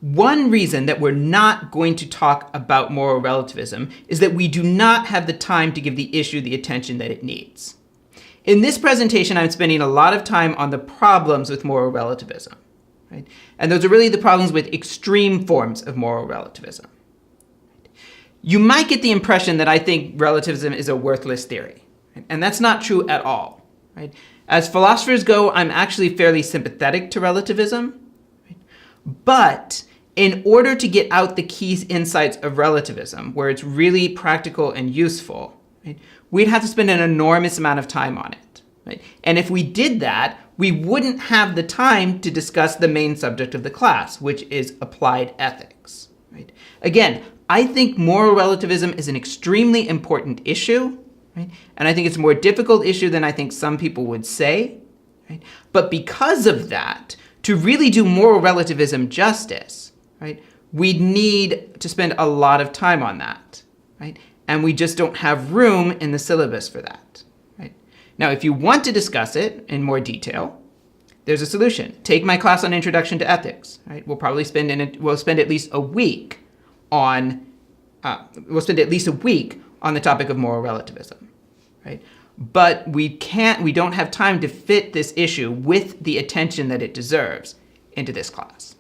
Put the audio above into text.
One reason that we're not going to talk about moral relativism is that we do not have the time to give the issue the attention that it needs. In this presentation, I'm spending a lot of time on the problems with moral relativism, right? And those are really the problems with extreme forms of moral relativism. You might get the impression that I think relativism is a worthless theory, right? And that's not true at all, right? As philosophers go, I'm actually fairly sympathetic to relativism, right? But in order to get out the key insights of relativism, where it's really practical and useful, right, we'd have to spend an enormous amount of time on it, right? And if we did that, we wouldn't have the time to discuss the main subject of the class, which is applied ethics, right? Again, I think moral relativism is an extremely important issue, right? And I think it's a more difficult issue than I think some people would say, right? But because of that, to really do moral relativism justice, right, we'd need to spend a lot of time on that, right? And we just don't have room in the syllabus for that, right? Now, if you want to discuss it in more detail, there's a solution. Take my class on Introduction to Ethics, right? We'll spend at least a week on the topic of moral relativism, right? But we don't have time to fit this issue with the attention that it deserves into this class.